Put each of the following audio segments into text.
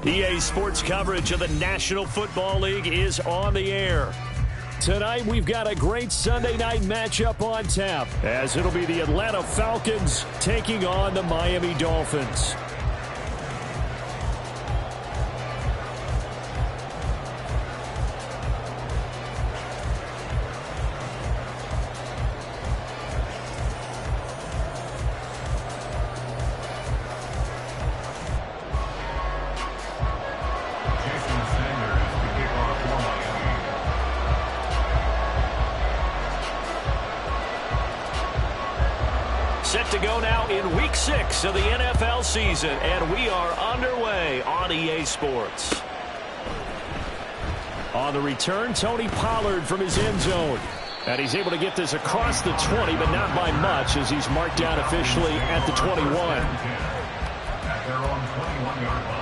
EA Sports coverage of the National Football League is on the air. Tonight, we've got a great Sunday night matchup on tap, as it'll be the Atlanta Falcons taking on the Miami Dolphins. Set to go now in Week 6 of the NFL season, and we are underway on EA Sports. On the return, Tony Pollard from his end zone. And he's able to get this across the 20, but not by much, as he's marked down officially at the 21. At their own 21-yard line.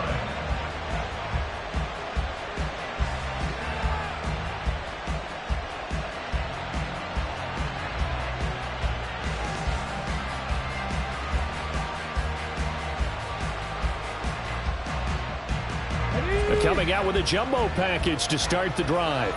Coming out with a jumbo package to start the drive.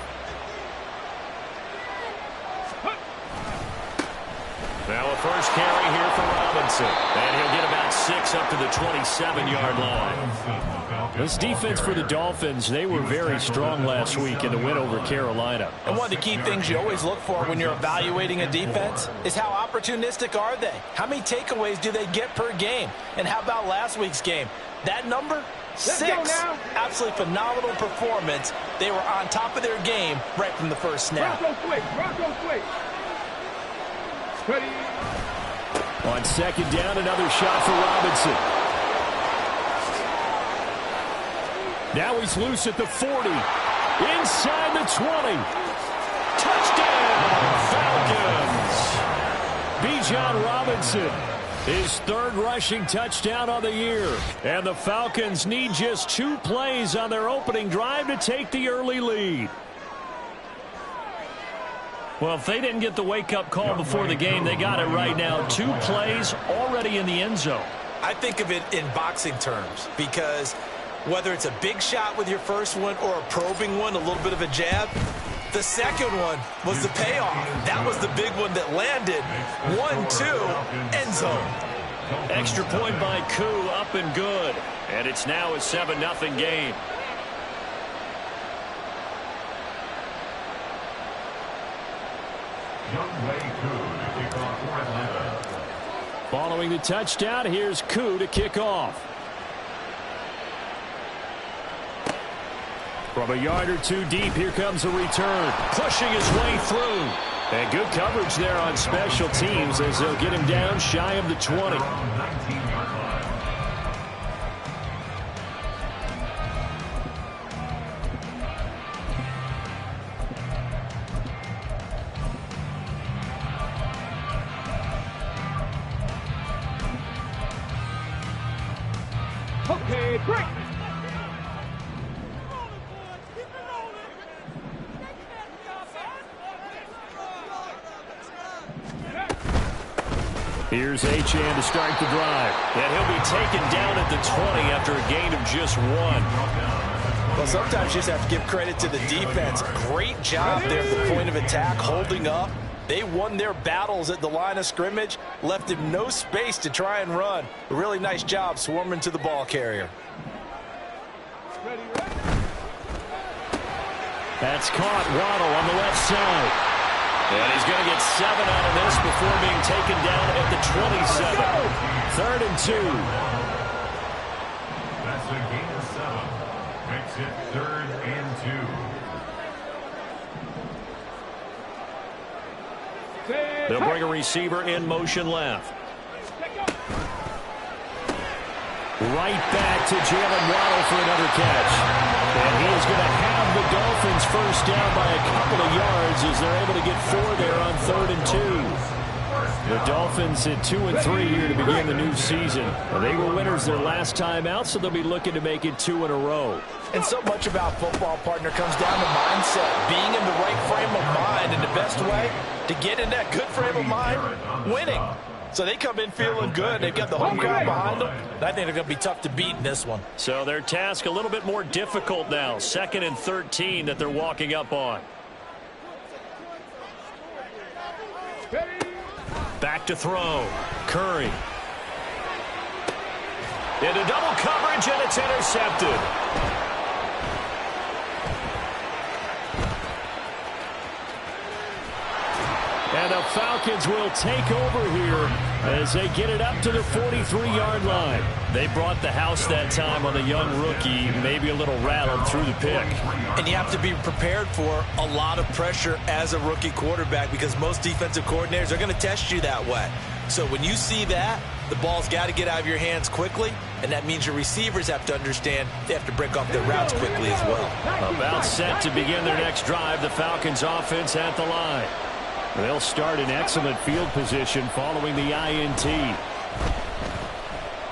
Now a first carry here for Robinson. And he'll get about 6 up to the 27-yard line. This defense for the Dolphins, they were very strong last week in the win over Carolina. And one of the key things you always look for when you're evaluating a defense is how opportunistic are they? How many takeaways do they get per game? And how about last week's game? That number? 6. Absolutely phenomenal performance. They were on top of their game right from the first snap. On second down, another shot for Robinson. Now he's loose at the 40. Inside the 20. Touchdown, Falcons. Bijan Robinson. His third rushing touchdown on the year. And the Falcons need just 2 plays on their opening drive to take the early lead. Well, if they didn't get the wake-up call before the game, they got it right now. 2 plays already in the end zone. I think of it in boxing terms, because whether it's a big shot with your first one or a probing one, a little bit of a jab, the second one was the payoff. That was the big one that landed. 1-2, end zone. Extra point by Koo, up and good. And it's now a 7-0 game. Following the touchdown, here's Koo to kick off. From a yard or 2 deep, here comes a return. Pushing his way through. And good coverage there on special teams as they'll get him down shy of the 20. Okay, break. Here's Achane to start the drive. And he'll be taken down at the 20 after a gain of just 1. Well, sometimes you just have to give credit to the defense. Great job there at the point of attack, holding up. They won their battles at the line of scrimmage, left him no space to try and run. A really nice job swarming to the ball carrier. That's caught. Waddle on the left side. And he's going to get 7 out of this before being taken down at the 27. 3rd and 2. That's a gain of 7. Makes it 3rd and 2. They'll bring a receiver in motion left. Right back to Jalen Waddle for another catch. And he is going to have the Dolphins first down by a couple of yards as they're able to get 4 there on 3rd and 2. The Dolphins at 2-3 here to begin the new season. Well, they were winners their last time out, so they'll be looking to make it 2 in a row. And so much about football, partner, comes down to mindset. Being in the right frame of mind, and the best way to get in that good frame of mind, winning. So they come in feeling good. They've got the home crowd behind them. And I think they're going to be tough to beat in this one. So their task a little bit more difficult now. 2nd and 13 that they're walking up on. Back to throw. Curry. Into double coverage, and it's intercepted. And the Falcons will take over here as they get it up to the 43-yard line. They brought the house that time on the young rookie, maybe a little rattled through the pick. And you have to be prepared for a lot of pressure as a rookie quarterback because most defensive coordinators are going to test you that way. So when you see that, the ball's got to get out of your hands quickly, and that means your receivers have to understand they have to break off their routes quickly as well. About set to begin their next drive, the Falcons offense at the line. They'll start in excellent field position following the INT.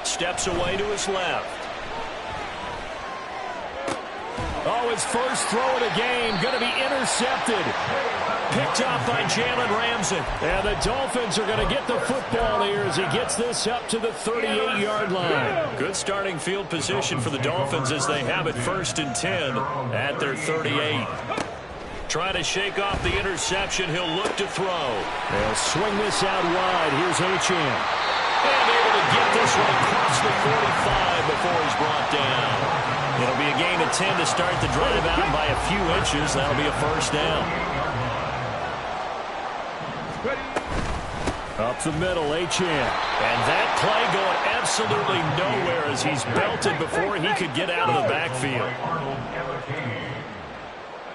Steps away to his left. Oh, his first throw of the game going to be intercepted. Picked off by Jalen Ramsey. And the Dolphins are going to get the football here as he gets this up to the 38-yard line. Good starting field position for the Dolphins as they have it 1st and 10 at their 38. Trying to shake off the interception. He'll look to throw. They'll swing this out wide. Here's Achane. And able to get this one across the 45 before he's brought down. It'll be a gain of 10 to start the drive out by a few inches. That'll be a first down. Up the middle, Achane. And that play going absolutely nowhere as he's belted before he could get out of the backfield.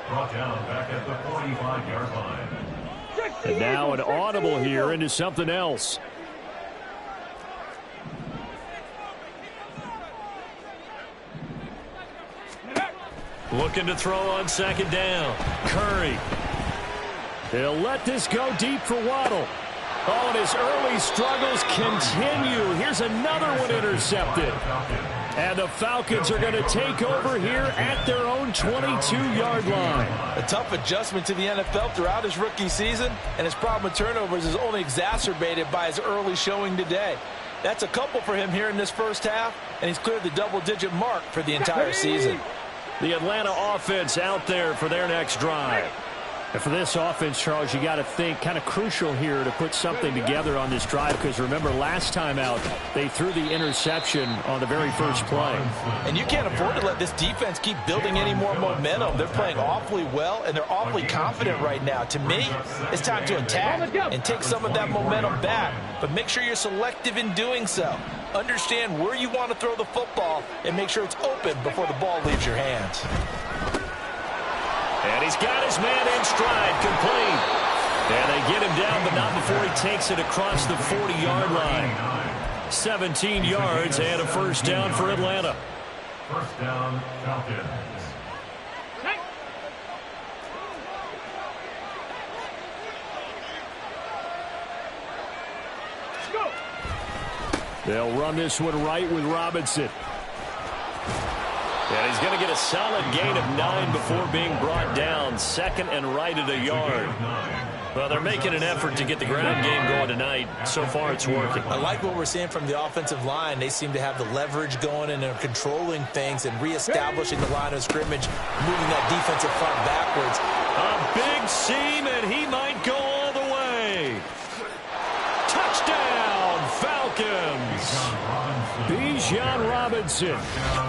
Brought down back at the 45-yard line. And now an audible here into something else. Looking to throw on 2nd down. Curry. They'll let this go deep for Waddle. Oh, and his early struggles continue. Here's another one intercepted. And the Falcons are going to take over here at their own 22-yard line. A tough adjustment to the NFL throughout his rookie season, and his problem with turnovers is only exacerbated by his early showing today. That's a couple for him here in this first half, and he's cleared the double-digit mark for the entire season. The Atlanta offense out there for their next drive. And for this offense, Charles, you got to think kind of crucial here to put something together on this drive because remember last time out they threw the interception on the very first play. And you can't afford to let this defense keep building any more momentum. They're playing awfully well and they're awfully confident right now. To me, it's time to attack and take some of that momentum back. But make sure you're selective in doing so. Understand where you want to throw the football and make sure it's open before the ball leaves your hands. And he's got his man in stride, complete. And they get him down, but not before he takes it across the 40-yard line. 17 yards and a first down for Atlanta. First down, Falcons. They'll run this one right with Robinson. And he's going to get a solid gain of 9 before being brought down. 2nd and right at a yard. Well, they're making an effort to get the ground game going tonight. So far, it's working. I like what we're seeing from the offensive line. They seem to have the leverage going and they're controlling things and reestablishing the line of scrimmage, moving that defensive front backwards. A big seam, and he might go all the way. Touchdown, Falcons. Bijan Robinson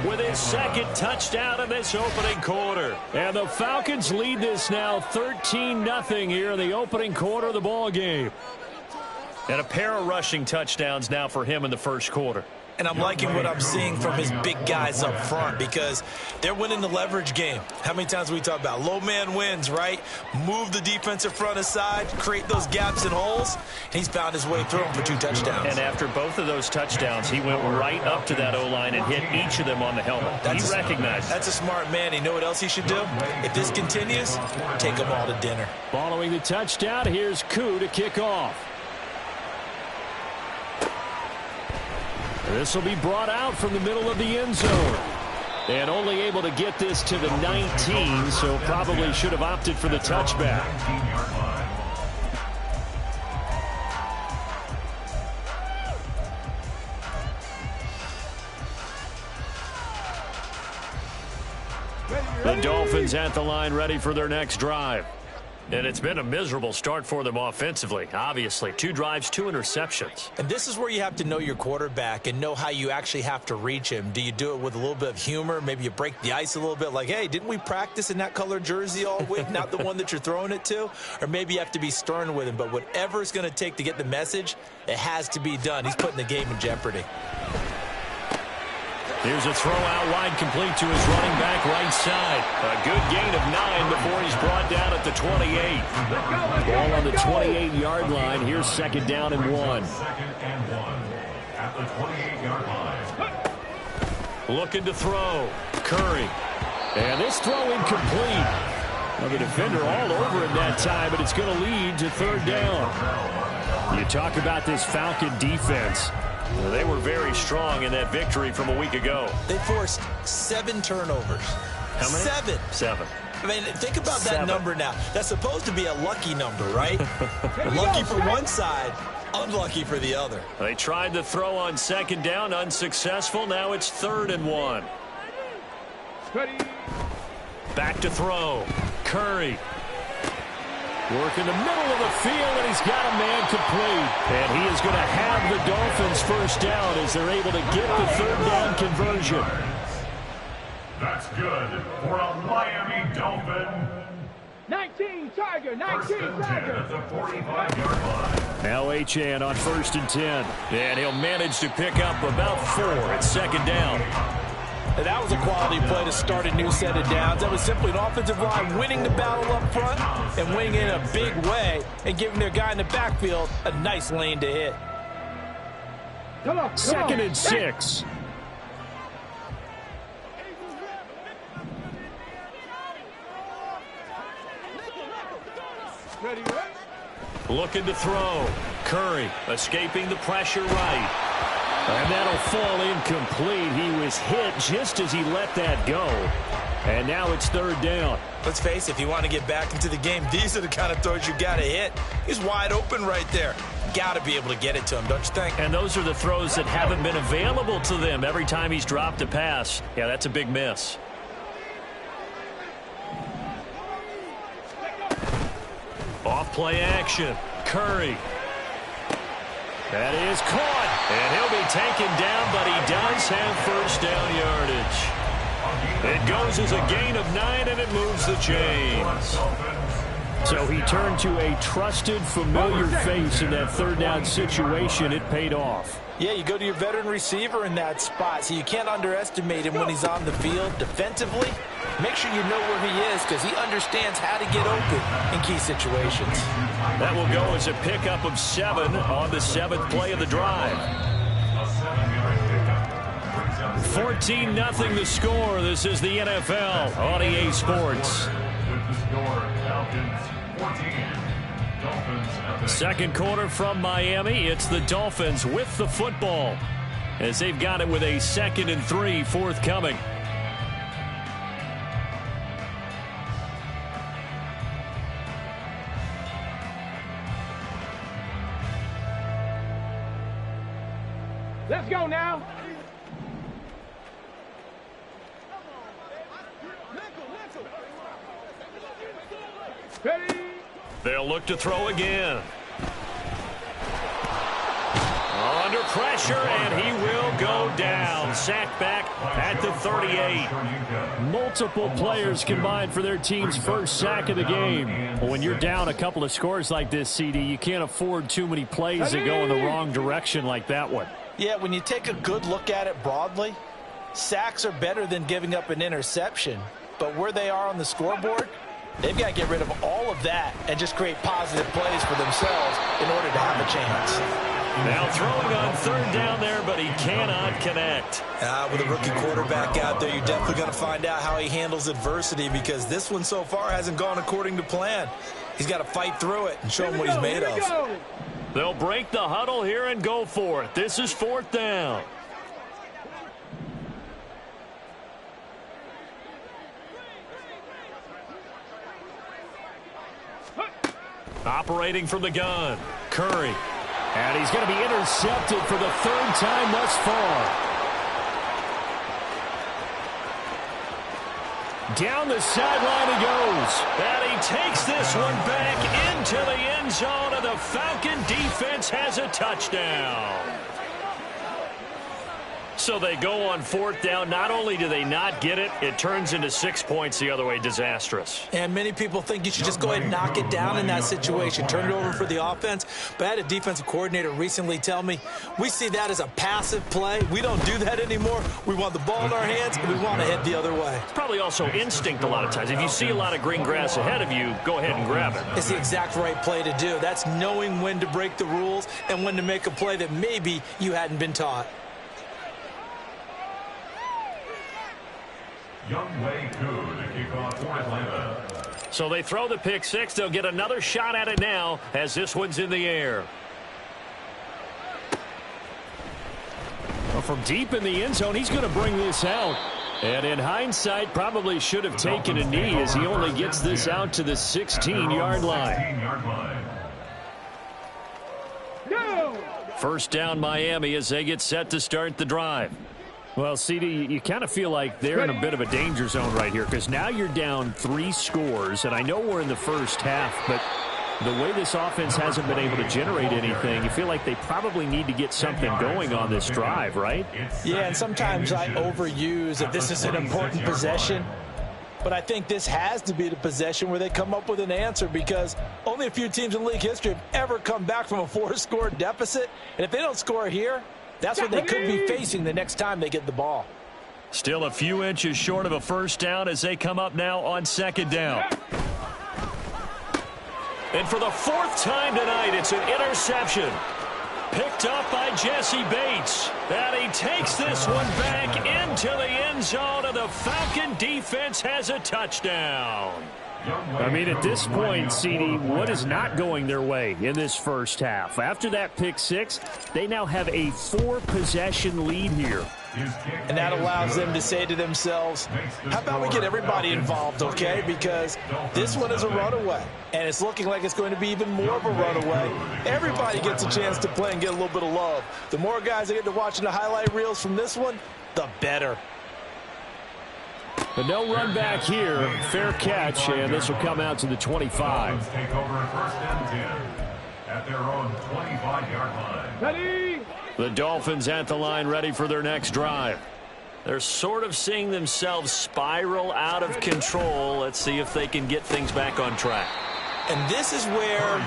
with his 2nd touchdown in this opening quarter. And the Falcons lead this now 13-0 here in the opening quarter of the ball game. And a pair of rushing touchdowns now for him in the first quarter. And I'm liking what I'm seeing from his big guys up front because they're winning the leverage game. How many times we talk about low man wins, right? Move the defensive front aside, create those gaps and holes. And he's found his way through them for 2 touchdowns. And after both of those touchdowns, he went right up to that O-line and hit each of them on the helmet. He recognized. That's a smart man. You know what else he should do? If this continues, take them all to dinner. Following the touchdown, here's Koo to kick off. This will be brought out from the middle of the end zone. And only able to get this to the 19, so probably should have opted for the touchback. The Dolphins at the line ready for their next drive. And it's been a miserable start for them offensively. Obviously, 2 drives, 2 interceptions. And this is where you have to know your quarterback and know how you actually have to reach him. Do you do it with a little bit of humor? Maybe you break the ice a little bit like, hey, didn't we practice in that color jersey all week? Not the one that you're throwing it to? Or maybe you have to be stern with him. But whatever it's going to take to get the message, it has to be done. He's putting the game in jeopardy. Here's a throw out wide, complete to his running back right side. A good gain of 9 before he's brought down at the 28. Ball on the 28-yard line. Here's second down and 1. Second and 1 at the 28-yard line. Looking to throw. Curry. And this throw incomplete. Well, the defender all over him that time, but it's going to lead to third down. You talk about this Falcon defense. Well, they were very strong in that victory from a week ago. They forced 7 turnovers. How many? 7. 7. I mean, think about that 7. number now. That's supposed to be a lucky number, right? Lucky for one side, unlucky for the other. They tried to throw on second down, unsuccessful. Now it's 3rd and 1. Back to throw. Curry. Work in the middle of the field, and he's got a man complete. And he is going to have the Dolphins first down as they're able to get the third down conversion. That's good for a Miami Dolphin. 19, Tiger, 19, First and 10 Tiger. at the 45-yard line. Now Achane on 1st and 10. And he'll manage to pick up about 4 at second down. And that was a quality play to start a new set of downs. That was simply an offensive line winning the battle up front and winning in a big way and giving their guy in the backfield a nice lane to hit. Come on, Second and 6. Ready, ready. Looking to throw. Curry escaping the pressure right. And that'll fall incomplete. He was hit just as he let that go. And now it's third down. Let's face it, if you want to get back into the game, these are the kind of throws you got to hit. He's wide open right there. Got to be able to get it to him, don't you think? And those are the throws that haven't been available to them every time he's dropped a pass. Yeah, that's a big miss. Off play action. Curry. That is caught. And he'll be taken down, but he does have first down yardage. It goes as a gain of 9, and it moves the chains. So he turned to a trusted, familiar face in that third down situation. It paid off. Yeah, you go to your veteran receiver in that spot, so you can't underestimate him when he's on the field defensively. Make sure you know where he is because he understands how to get open in key situations. That will go as a pickup of 7 on the 7th play of the drive. 14-0 the score. This is the NFL on EA Sports. With the score, Falcons 14, Dolphins nothing. Second quarter from Miami. It's the Dolphins with the football as they've got it with a 2nd and 3 forthcoming. Let's go now. Ready. They'll look to throw again. Under pressure, and he will go down. Sacked back at the 38. Multiple players combined for their team's first sack of the game. Well, when you're down a couple of scores like this, CD, you can't afford too many plays that go in the wrong direction like that one. Yeah, when you take a good look at it broadly, sacks are better than giving up an interception. But where they are on the scoreboard, they've got to get rid of all of that and just create positive plays for themselves in order to have a chance. Now throwing on third down there, but he cannot connect. With a rookie quarterback out there, you're definitely going to find out how he handles adversity because this one so far hasn't gone according to plan. He's got to fight through it and show him what he's made of. They'll break the huddle here and go for it. This is 4th down. Operating from the gun, Curry. And he's going to be intercepted for the 3rd time thus far. Down the sideline he goes. And he takes this one back into the end zone, and the Falcon defense has a touchdown. So they go on fourth down. Not only do they not get it, it turns into 6 points the other way. Disastrous. And many people think you should just go ahead and knock it down in that situation. Turn it over for the offense. But I had a defensive coordinator recently tell me, we see that as a passive play. We don't do that anymore. We want the ball in our hands, and we want to head the other way. It's probably also instinct a lot of times. If you see a lot of green grass ahead of you, go ahead and grab it. It's the exact right play to do. That's knowing when to break the rules and when to make a play that maybe you hadn't been taught. Younghoe Koo to kick off for Atlanta. So they throw the pick six. They'll get another shot at it now as this one's in the air. Well, from deep in the end zone, he's going to bring this out. And in hindsight, probably should have taken a knee as he only gets this out to the 16-yard line. No! First down Miami as they get set to start the drive. Well, CD, you kind of feel like they're in a bit of a danger zone right here because now you're down 3 scores, and I know we're in the first half, but the way this offense hasn't been able to generate anything, you feel like they probably need to get something going on this drive, right? Yeah, and sometimes I overuse that this is an important possession, but I think this has to be the possession where they come up with an answer because only a few teams in league history have ever come back from a 4-score deficit, and if they don't score here, that's what they could be facing the next time they get the ball. Still a few inches short of a first down as they come up now on second down. And for the 4th time tonight, it's an interception. Picked up by Jesse Bates. And he takes this one back into the end zone, and the Falcon defense has a touchdown. I mean, at this point, CD, what is not going their way in this first half? After that pick six, they now have a 4-possession lead here. And that allows them to say to themselves, how about we get everybody involved, okay? Because this one is a runaway, and it's looking like it's going to be even more of a runaway. Everybody gets a chance to play and get a little bit of love. The more guys that get to watching the highlight reels from this one, the better. But no run back here. Fair catch, and this will come out to the 25. Take over first and 10 at their own 25-yard line. Ready? The Dolphins at the line, ready for their next drive. They're sort of seeing themselves spiral out of control. Let's see if they can get things back on track. And this is where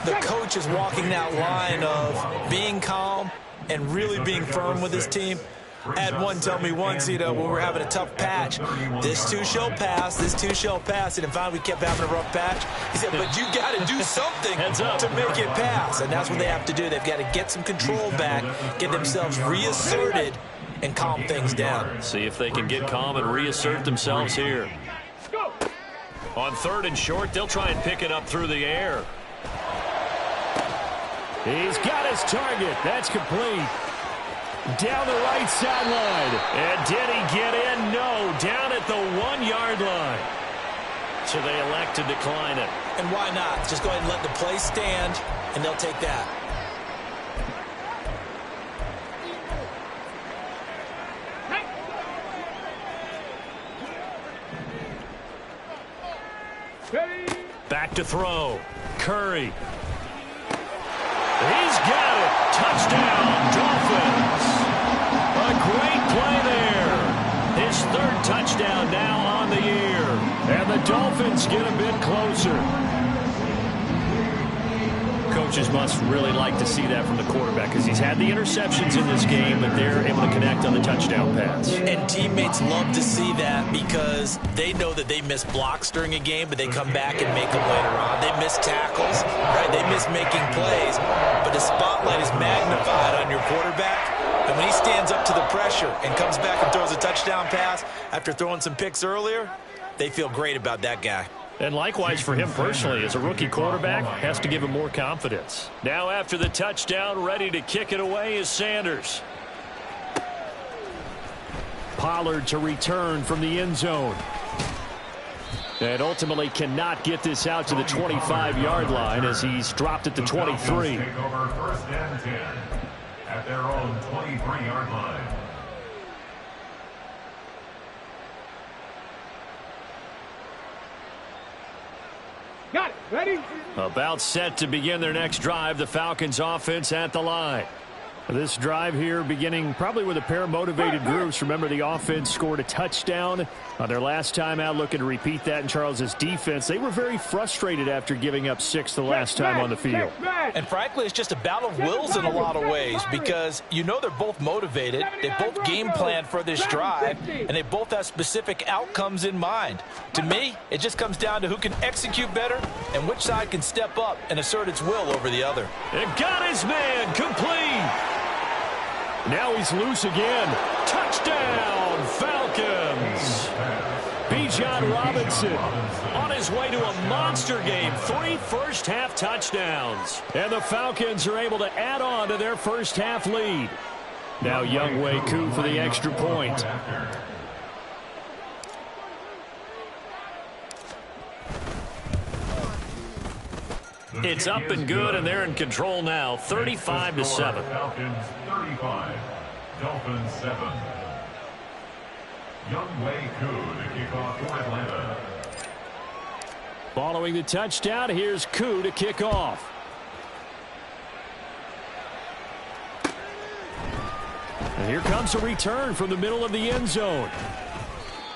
the coach is walking that line of being calm and really being firm with his team. I had one tell me once, when we were having a tough patch, this too shall pass, this too shall pass, and finally we kept having a rough patch. He said, but you got to do something to make it pass, and that's what they have to do. They've got to get some control back, get themselves reasserted, and calm things down. See if they can get calm and reassert themselves here. On 3rd and short, they'll try and pick it up through the air. He's got his target. That's complete. Down the right sideline. And did he get in? No. Down at the 1-yard line. So they elect to decline it. And why not? Just go ahead and let the play stand, and they'll take that. Ready? Back to throw. Curry. He's got it. Touchdown, Dolphins. A great play there. His 3rd touchdown now on the year. And the Dolphins get a bit closer. Coaches must really like to see that from the quarterback because he's had the interceptions in this game, but they're able to connect on the touchdown pass. And teammates love to see that because they know that they miss blocks during a game, but they come back and make them later on. They miss tackles, right? They miss making plays, but the spotlight is magnified on your quarterback. And when he stands up to the pressure and comes back and throws a touchdown pass after throwing some picks earlier, they feel great about that guy. And likewise for him personally, as a rookie quarterback, has to give him more confidence. Now after the touchdown, ready to kick it away is Sanders. Pollard to return from the end zone. And ultimately cannot get this out to the 25-yard line as he's dropped at the 23. Take over first and 10 at their own 23-yard line. Ready? About set to begin their next drive, the Falcons offense at the line. This drive here beginning probably with a pair of motivated groups. Remember, the offense scored a touchdown on their last time out, looking to repeat that in Charles's defense. They were very frustrated after giving up 6 the last time on the field. And frankly, it's just a battle of wills in a lot of ways because you know they're both motivated. They both game plan for this drive, and they both have specific outcomes in mind. To me, it just comes down to who can execute better and which side can step up and assert its will over the other. And got his man complete. Now he's loose again. Touchdown, Falcons. Bijan Robinson on his way to a monster game. 3 first-half touchdowns. And the Falcons are able to add on to their first-half lead. Now Younghoe Koo for the extra point. It's up and good, and they're in control now, 35-7. Falcons 35, Dolphins 7. Younghoe Koo to kick off for Atlanta. Following the touchdown, here's Koo to kick off. And here comes a return from the middle of the end zone.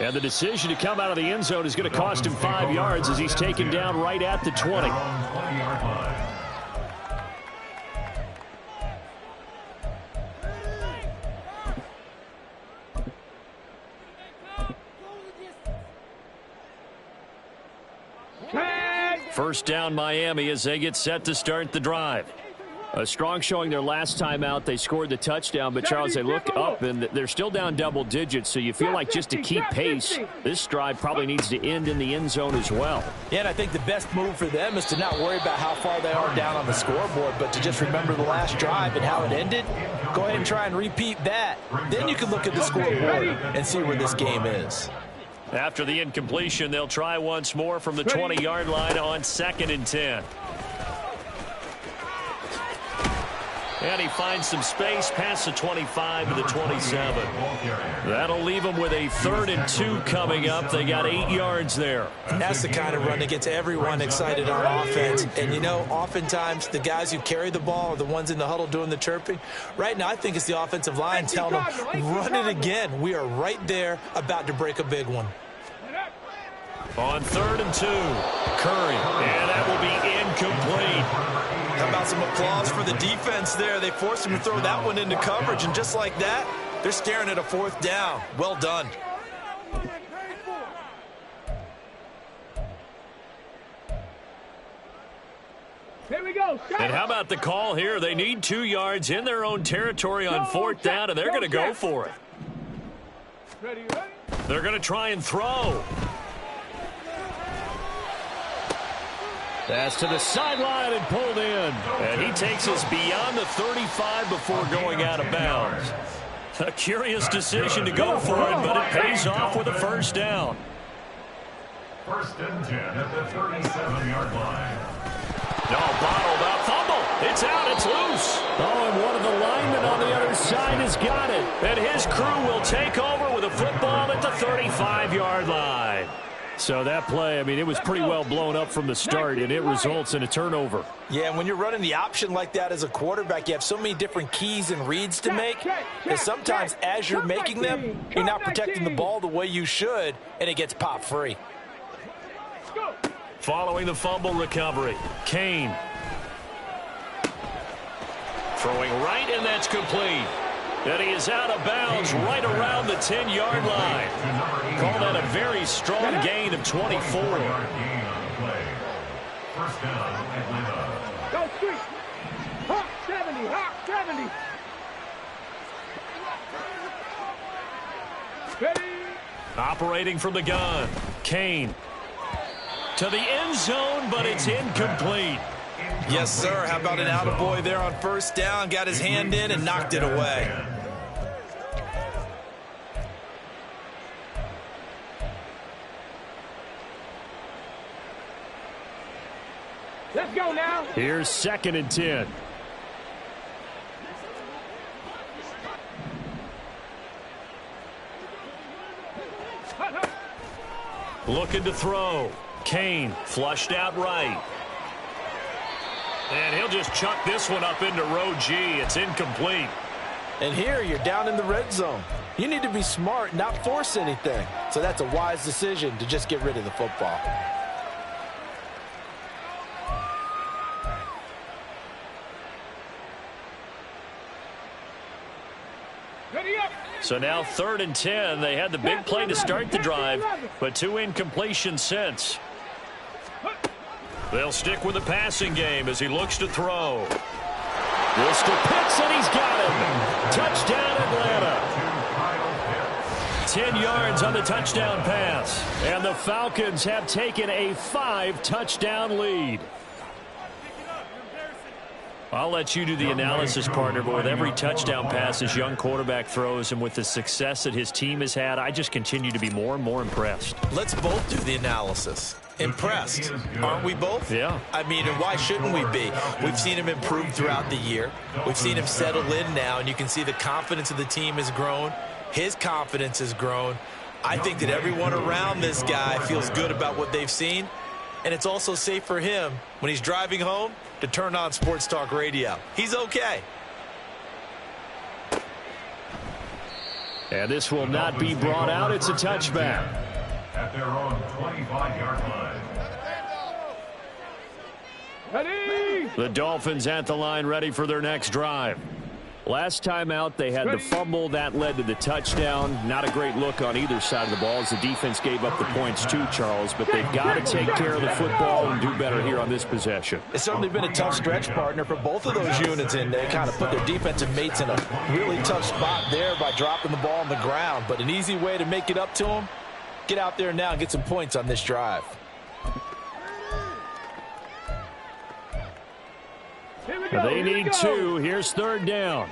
And the decision to come out of the end zone is going to cost him 5 yards as he's taken down right at the 20. 20-yard line. First down Miami as they get set to start the drive. A strong showing their last time out. They scored the touchdown, but Charles, they look up and they're still down double digits, so you feel like just to keep pace, this drive probably needs to end in the end zone as well. Yeah, and I think the best move for them is to not worry about how far they are down on the scoreboard, but to just remember the last drive and how it ended. Go ahead and try and repeat that. Then you can look at the scoreboard and see where this game is. After the incompletion, they'll try once more from the 20-yard line on 2nd and 10. And he finds some space past the 25 to the 27. That'll leave them with a 3rd and 2 coming up. They got 8 yards there. That's the kind of run that gets everyone excited on offense. And, you know, oftentimes the guys who carry the ball are the ones in the huddle doing the chirping. Right now, I think it's the offensive line telling them, run it again. We are right there about to break a big one. On 3rd and 2, Curry. And that will be incomplete. How about some applause for the defense there? They forced him to throw that one into coverage, and just like that, they're staring at a 4th down. Well done. Here we go. And how about the call here? They need 2 yards in their own territory on 4th down, and they're going to go for it. Ready? They're going to try and throw. That's to the sideline and pulled in. And he takes us beyond the 35 before going out of bounds. A curious decision to go for it, but it pays off with a 1st down. 1st and 10 at the 37-yard line. No, bottled up. Fumble. It's out. It's loose. Oh, and one of the linemen on the other side has got it. And his crew will take over with a football at the 35-yard line. So that play, I mean, it was pretty well blown up from the start, and it results in a turnover. Yeah, and when you're running the option like that as a quarterback, you have so many different keys and reads to make that sometimes as you're making them, you're not protecting the ball the way you should, and it gets popped free. Following the fumble recovery, Kane. Throwing right, and that's complete. And he is out of bounds right around the 10-yard line. Call that a very strong gain of 24. 4-yard gain on the play. 1st down, Atlanta. Go street. Hawk 70. Hawk 70. Ready? Operating from the gun, Kane. To the end zone, but it's incomplete. Yes, sir. How about an attaboy there on 1st down? Got his hand in and knocked it away. Let's go now. Here's 2nd and 10. Looking to throw. Kane flushed out right. And he'll just chuck this one up into row G. It's incomplete. And here you're down in the red zone. You need to be smart, not force anything. So that's a wise decision to just get rid of the football. So now 3rd and 10. They had the big play to start the drive, but 2 incompletions since. They'll stick with the passing game as he looks to throw. This to Pitts, and he's got him. Touchdown, Atlanta. 10 yards on the touchdown pass. And the Falcons have taken a 5-touchdown lead. I'll let you do the analysis, partner, but with every touchdown pass this young quarterback throws and with the success that his team has had, I just continue to be more and more impressed. Let's both do the analysis. Impressed, aren't we both? Yeah. I mean, and why shouldn't we be? We've seen him improve throughout the year. We've seen him settle in now, and you can see the confidence of the team has grown. His confidence has grown. I think that everyone around this guy feels good about what they've seen, and it's also safe for him when he's driving home to turn on Sports Talk Radio. He's okay. And this will not be brought out. It's a touchback. At their own 25-yard line. Ready? The Dolphins at the line, ready for their next drive. Last time out, they had the fumble. That led to the touchdown. Not a great look on either side of the ball as the defense gave up the points too, Charles. But they've got to take care of the football and do better here on this possession. It's certainly been a tough stretch, partner, for both of those units, and they kind of put their defensive mates in a really tough spot there by dropping the ball on the ground. But an easy way to make it up to them, get out there now and get some points on this drive. They need 2. Here's 3rd down.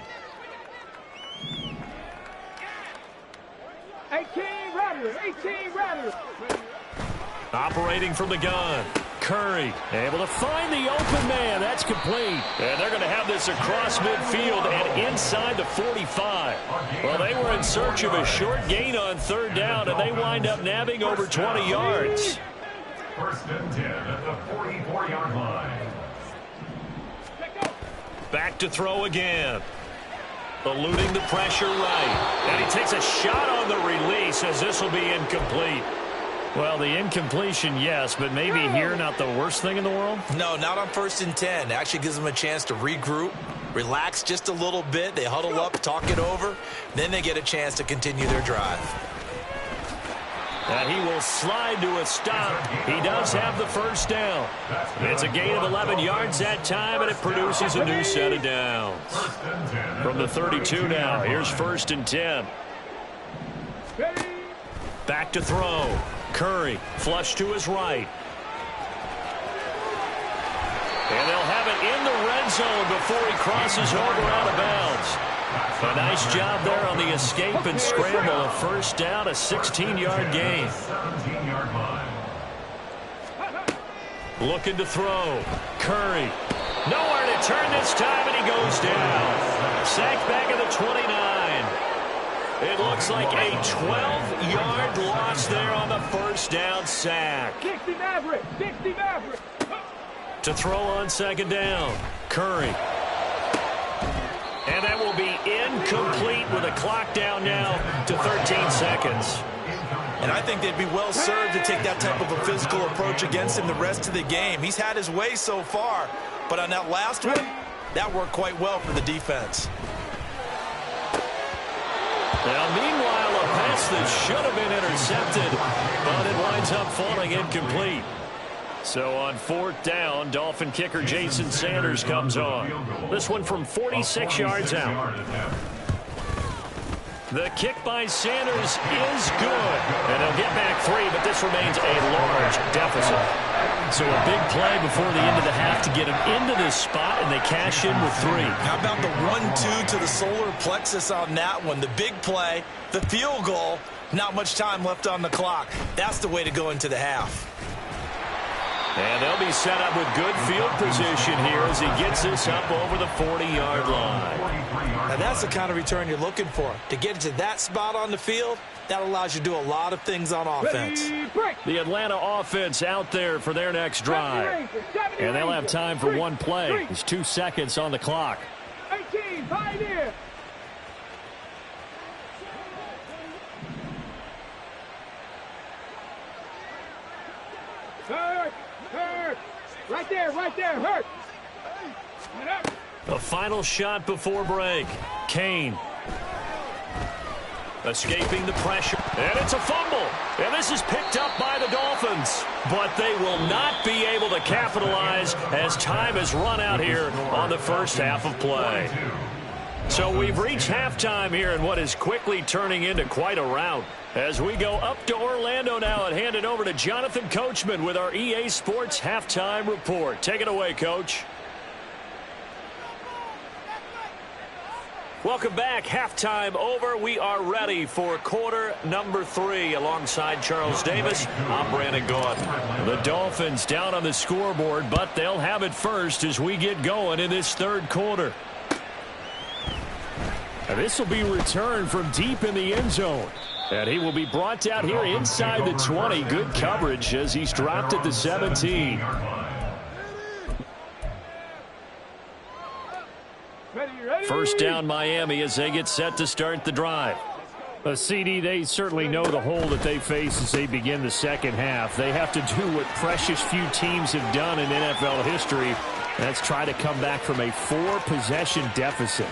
18 Rattler. Operating from the gun. Curry able to find the open man. That's complete. And they're going to have this across midfield and inside the 45. Well, they were in search of a short gain on 3rd down, and they wind up nabbing over 20 yards. 1st and 10 at the 44-yard line. Back to throw again. Eluding the pressure right. And he takes a shot on the release as this will be incomplete. Well, the incompletion, yes, but maybe here not the worst thing in the world? No, not on 1st and 10. It actually gives them a chance to regroup, relax just a little bit. They huddle up, talk it over. Then they get a chance to continue their drive. And he will slide to a stop. He does have the 1st down. It's a gain of 11 yards that time, and it produces a new set of downs. From the 32 now, here's 1st and 10. Back to throw. Curry, flush to his right. And they'll have it in the red zone before he crosses over out of bounds. A nice job there on the escape and scramble. A 1st down, a 16-yard gain. 17-yard line. Looking to throw. Curry. Nowhere to turn this time, and he goes down. Sacked back at the 29. It looks like a 12-yard loss there on the 1st down sack. 60 Maverick. To throw on 2nd down. Curry. And that will be incomplete with a clock down now to 13 seconds. And I think they'd be well served to take that type of a physical approach against him the rest of the game. He's had his way so far, but on that last one, that worked quite well for the defense. Now, meanwhile, a pass that should have been intercepted, but it winds up falling incomplete. So on 4th down, Dolphin kicker Jason Sanders comes on. This one from 46 yards out. The kick by Sanders is good. And they'll get back 3, but this remains a large deficit. So a big play before the end of the half to get him into this spot, and they cash in with 3. How about the 1-2 to the solar plexus on that one? The big play, the field goal, not much time left on the clock. That's the way to go into the half. And they'll be set up with good field position here as he gets this up over the 40-yard line. And that's the kind of return you're looking for. To get to that spot on the field, that allows you to do a lot of things on offense. The Atlanta offense out there for their next drive. And they'll have time for one play. There's 2 seconds on the clock. 18, Pioneer. Hurt. Right there, hurt. The final shot before break. Kane. Escaping the pressure. And it's a fumble. And this is picked up by the Dolphins. But they will not be able to capitalize as time has run out here on the first half of play. So we've reached halftime here in what is quickly turning into quite a rout. As we go up to Orlando now and hand it over to Jonathan Coachman with our EA Sports Halftime Report. Take it away, Coach. Welcome back. Halftime over. We are ready for quarter number 3. Alongside Charles Davis, I'm Brandon Gaudin. The Dolphins down on the scoreboard, but they'll have it first as we get going in this third quarter. And this will be returned from deep in the end zone. And he will be brought down here inside the 20. Good coverage as he's dropped at the 17. First down Miami as they get set to start the drive. CD, they certainly know the hole that they face as they begin the second half. They have to do what precious few teams have done in NFL history. That's try to come back from a 4-possession deficit.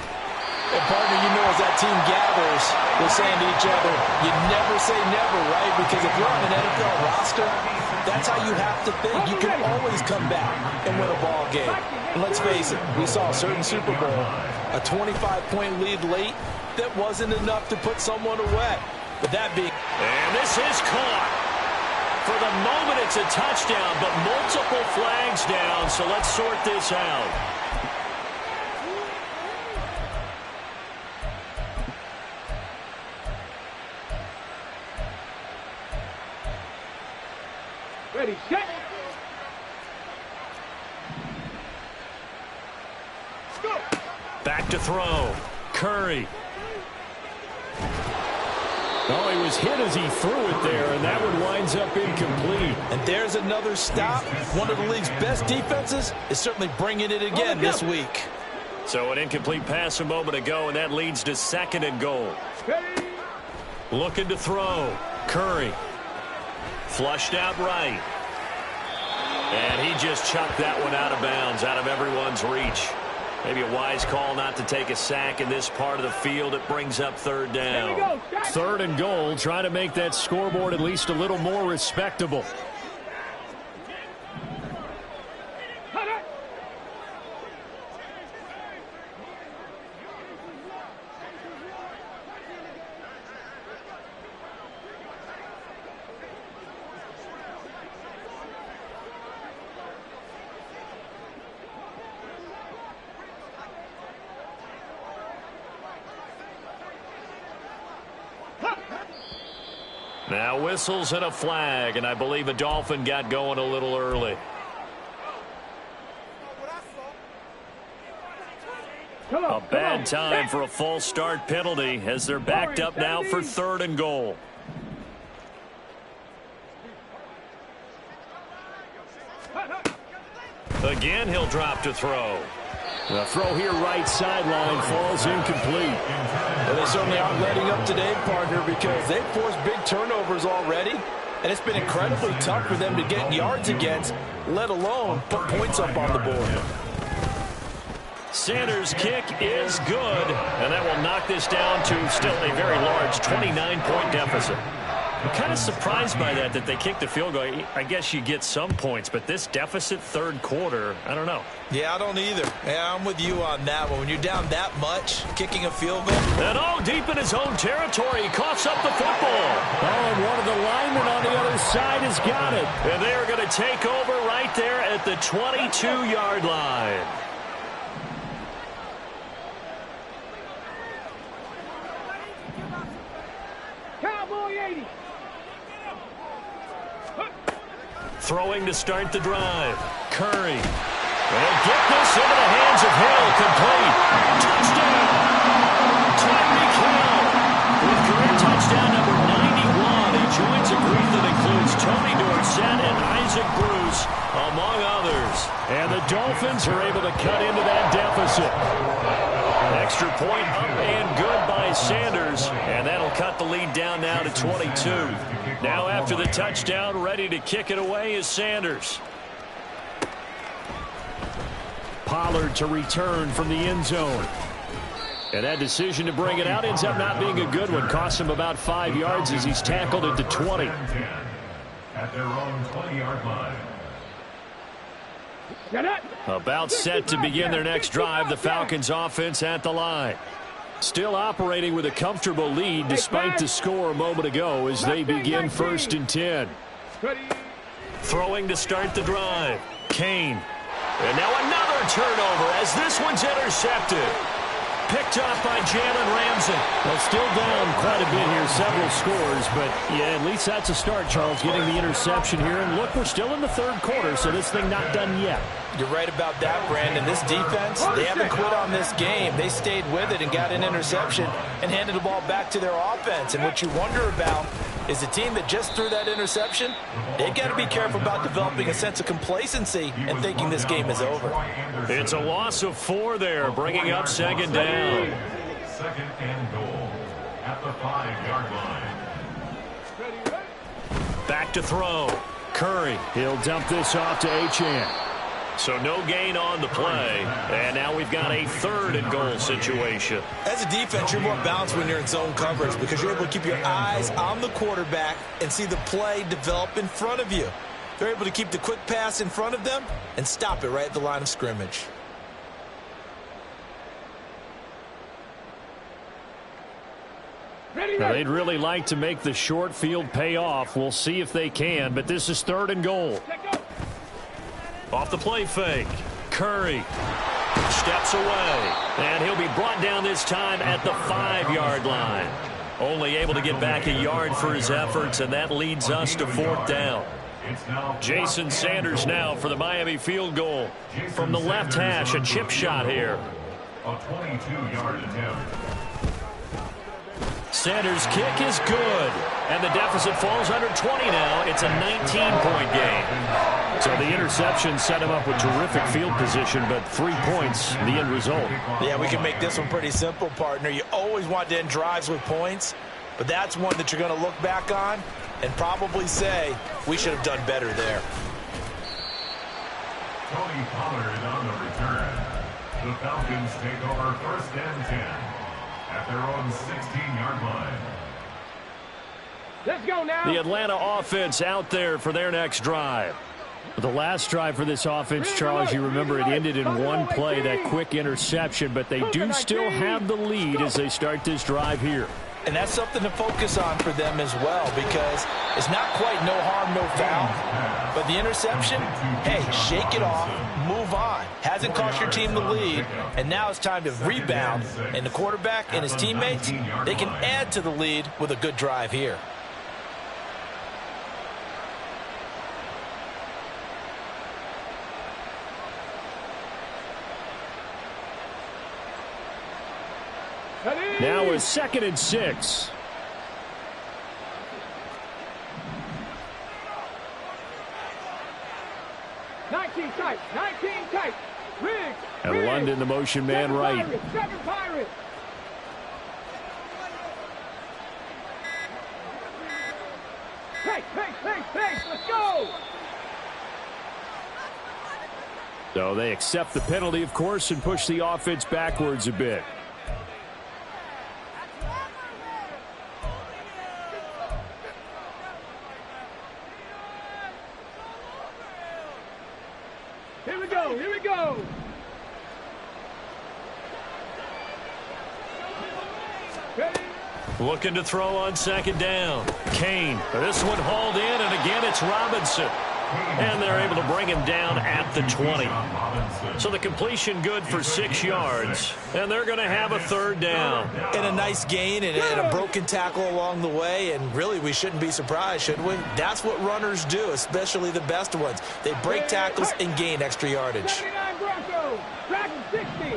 And partner, you know, as that team gathers, they're saying to each other, you never say never, right? Because if you're on an NFL roster, that's how you have to think. You can always come back and win a ball game. And let's face it, we saw a certain Super Bowl, a 25-point lead late that wasn't enough to put someone away. But that being... And this is caught. For the moment, it's a touchdown, but multiple flags down, so let's sort this out. Ready, set. Go. Back to throw. Curry. Oh, he was hit as he threw it there, and that one winds up incomplete. And there's another stop. One of the league's best defenses is certainly bringing it again this week. So an incomplete pass a moment ago, and that leads to 2nd and goal. Ready. Looking to throw. Curry. Flushed out right. And he just chucked that one out of bounds, out of everyone's reach. Maybe a wise call not to take a sack in this part of the field. It brings up 3rd down. 3rd and goal, trying to make that scoreboard at least a little more respectable. Now whistles and a flag, and I believe a Dolphin got going a little early. A bad time for a false start penalty as they're backed up now for 3rd and goal. Again, he'll drop to throw. The throw here right sideline falls incomplete. Well, they certainly aren't letting up today, partner, because they've forced big turnovers already, and it's been incredibly tough for them to get yards against, let alone put points up on the board. Sanders' kick is good, and that will knock this down to still a very large 29-point deficit. I'm kind of surprised by that they kicked the field goal. I guess you get some points, but this deficit 3rd quarter, I don't know. Yeah, I don't either. Yeah, I'm with you on that one. When you're down that much, kicking a field goal. And deep in his own territory, he coughs up the football. And one of the linemen on the other side has got it. And they are going to take over right there at the 22-yard line. Throwing to start the drive. Curry. And get this into the hands of Hill. Complete. Touchdown. Tyreek Hill with career touchdown number 91. He joins a group that includes Tony Dorsett and Isaac Bruce, among others. And the Dolphins are able to cut into that deficit. Extra point up and good by Sanders. And that'll cut the lead down now to 22. Now after the touchdown, ready to kick it away is Sanders. Pollard to return from the end zone. And that decision to bring it out ends up not being a good one. Costs him about 5 yards as he's tackled into 20. At their own 20-yard line. About set to begin their next drive, the Falcons offense at the line. Still operating with a comfortable lead despite the score a moment ago as they begin 1st and 10. Throwing to start the drive. Kane. And now another turnover as this one's intercepted. Picked off by Jalen Ramsey. Well, still down quite a bit here, several scores, but yeah, at least that's a start, Charles, getting the interception here. And look, we're still in the 3rd quarter, so this thing not done yet. You're right about that, Brandon. This defense, they haven't quit on this game. They stayed with it and got an interception and handed the ball back to their offense. And what you wonder about is the team that just threw that interception, they got to be careful about developing a sense of complacency and thinking this game is over. It's a loss of 4 there, bringing up 2nd down. 2nd and goal at the 5-yard line. Back to throw. Curry. He'll dump this off to Achane. So no gain on the play. And now we've got a 3rd and goal situation. As a defense, you're more balanced when you're in zone coverage because you're able to keep your eyes on the quarterback and see the play develop in front of you. They're able to keep the quick pass in front of them and stop it right at the line of scrimmage. Now, they'd really like to make the short field pay off. We'll see if they can, but this is 3rd and goal. Off the play fake. Curry steps away. And he'll be brought down this time at the 5-yard line. Only able to get back a yard for his efforts, and that leads us to 4th down. Jason Sanders now for the Miami field goal. From the left hash, a chip shot here. A 22-yard attempt. Sanders' kick is good. And the deficit falls under 20 now. It's a 19-point game. So the interception set him up with terrific field position, but 3 points, the end result. Yeah, we can make this one pretty simple, partner. You always want to end drives with points, but that's one that you're going to look back on and probably say, we should have done better there. Tony Pollard on the return. The Falcons take over 1st and 10 at their own 16-yard line. Let's go now. The Atlanta offense out there for their next drive. The last drive for this offense, Charles, you remember it ended in one play, that quick interception, but they do still have the lead as they start this drive here. And that's something to focus on for them as well, because it's not quite no harm, no foul. But the interception, hey, shake it off, move on. Hasn't cost your team the lead, and now it's time to rebound. And the quarterback and his teammates, they can add to the lead with a good drive here. Now it's 2nd and 6. Nineteen tight. And London, the motion man, right. Seven Pirates. Hey, let's go. So they accept the penalty, of course, and push the offense backwards a bit. Here we go. Ready? Looking to throw on 2nd down. Kane. This one hauled in, and again it's Robinson. And they're able to bring him down at the 20. So the completion good for 6 yards. And they're going to have a third down. And a nice gain and a broken tackle along the way. And really, we shouldn't be surprised, should we? That's what runners do, especially the best ones. They break tackles and gain extra yardage. 79 Broncos, tracking 60.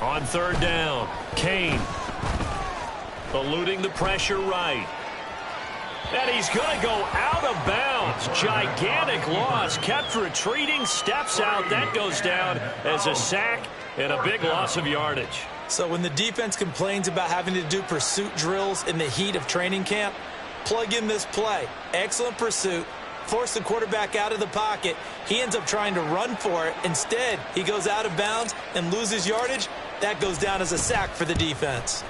On third down, Kane eluding the pressure right. And he's going to go out of bounds. Gigantic loss. Kept retreating, steps out. That goes down as a sack and a big loss of yardage. So when the defense complains about having to do pursuit drills in the heat of training camp, plug in this play. Excellent pursuit. Force the quarterback out of the pocket. He ends up trying to run for it. Instead, he goes out of bounds and loses yardage. That goes down as a sack for the defense.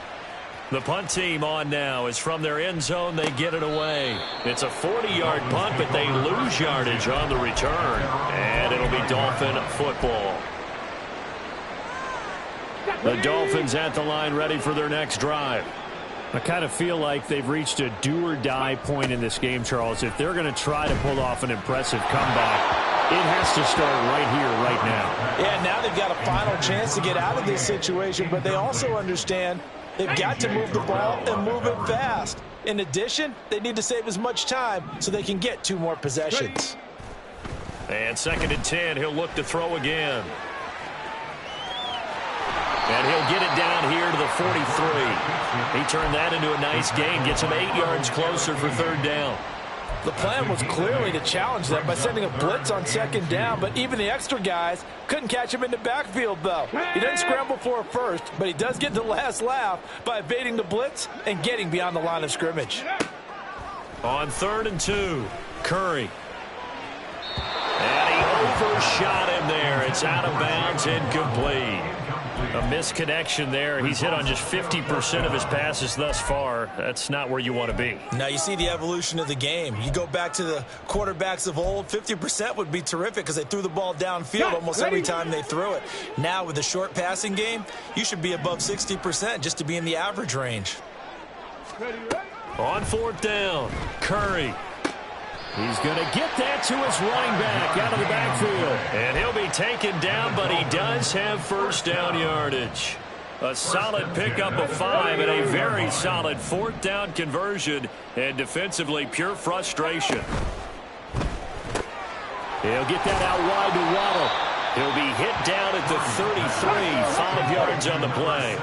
The punt team on now is from their end zone. They get it away. It's a 40-yard punt, but they lose yardage on the return. And it'll be Dolphin football. The Dolphins at the line ready for their next drive. I kind of feel like they've reached a do-or-die point in this game, Charles. If they're going to try to pull off an impressive comeback, it has to start right here, right now. Yeah, now they've got a final chance to get out of this situation, but they also understand they've got to move the ball and move it fast. In addition, they need to save as much time so they can get 2 more possessions. And 2nd and 10, he'll look to throw again. And he'll get it down here to the 43. He turned that into a nice gain, gets him 8 yards closer for third down. The plan was clearly to challenge them by sending a blitz on 2nd down, but even the extra guys couldn't catch him in the backfield, though. He doesn't scramble for a first, but he does get the last laugh by evading the blitz and getting beyond the line of scrimmage. On 3rd and 2, Curry. And he overshot him there. It's out of bounds, incomplete. A misconnection there. He's hit on just 50% of his passes thus far. That's not where you want to be. Now you see the evolution of the game. You go back to the quarterbacks of old, 50% would be terrific because they threw the ball downfield almost every time they threw it. Now with the short passing game, you should be above 60% just to be in the average range. On 4th down, Curry. He's going to get that to his running back out of the backfield. And he'll be taken down, but he does have first down yardage. A solid pickup of 5 and a very solid 4th down conversion. And defensively, pure frustration. He'll get that out wide to Waddle. He'll be hit down at the 33, 5 yards on the play.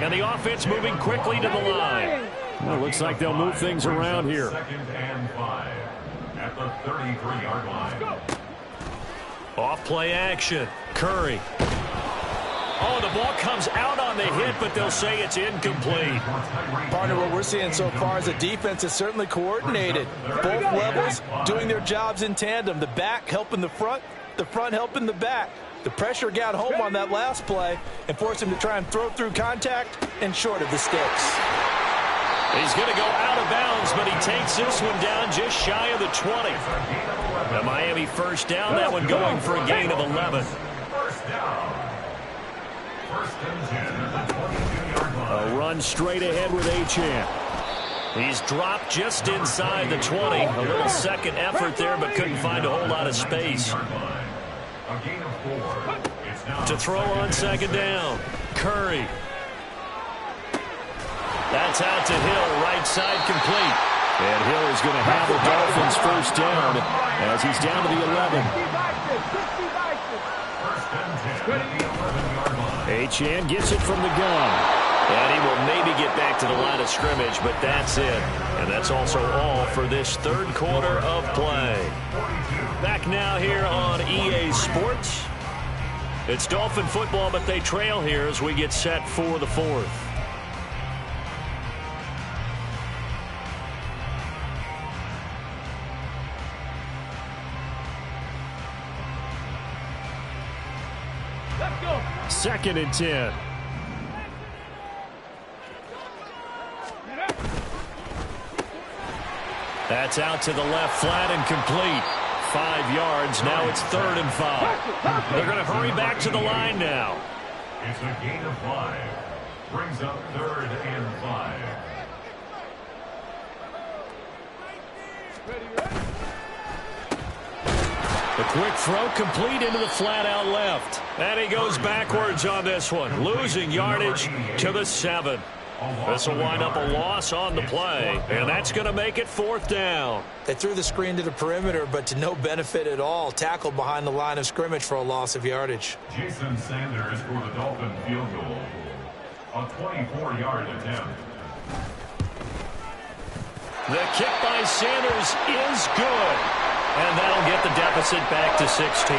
And the offense moving quickly to the line. Well, looks like they'll move things around here. 2nd and 5 at the 33-yard line. Off play action. Curry. Oh, the ball comes out on the hit, but they'll say it's incomplete. Partner, what we're seeing so far is a defense is certainly coordinated. Both levels doing their jobs in tandem. The back helping the front helping the back. The pressure got home on that last play and forced him to try and throw through contact and short of the sticks. He's going to go out of bounds, but he takes this one down just shy of the 20. The Miami first down, that one going for a gain of 11. A run straight ahead with Achane. He's dropped just inside the 20. A little second effort there, but couldn't find a whole lot of space. To throw on 2nd down, Curry. That's out to Hill, right side complete. And Hill is going to have the Dolphins first down as he's down to the 11. Achane gets it from the gun. And he will maybe get back to the line of scrimmage, but that's it. And that's also all for this 3rd quarter of play. Back now here on EA Sports. It's Dolphin football, but they trail here as we get set for the 4th. Let's go. 2nd and 10. That's out to the left, flat and complete. 5 yards. Now it's 3rd and 5. They're going to hurry back to the line now. It's a gain of 5. Brings up 3rd and 5. The quick throw complete into the flat out left. And he goes backwards on this one, losing yardage to the 7. This will wind up a loss on the play, and that's going to make it 4th down. They threw the screen to the perimeter, but to no benefit at all. Tackled behind the line of scrimmage for a loss of yardage. Jason Sanders for the Dolphin field goal. A 24-yard attempt. The kick by Sanders is good, and that'll get the deficit back to 16.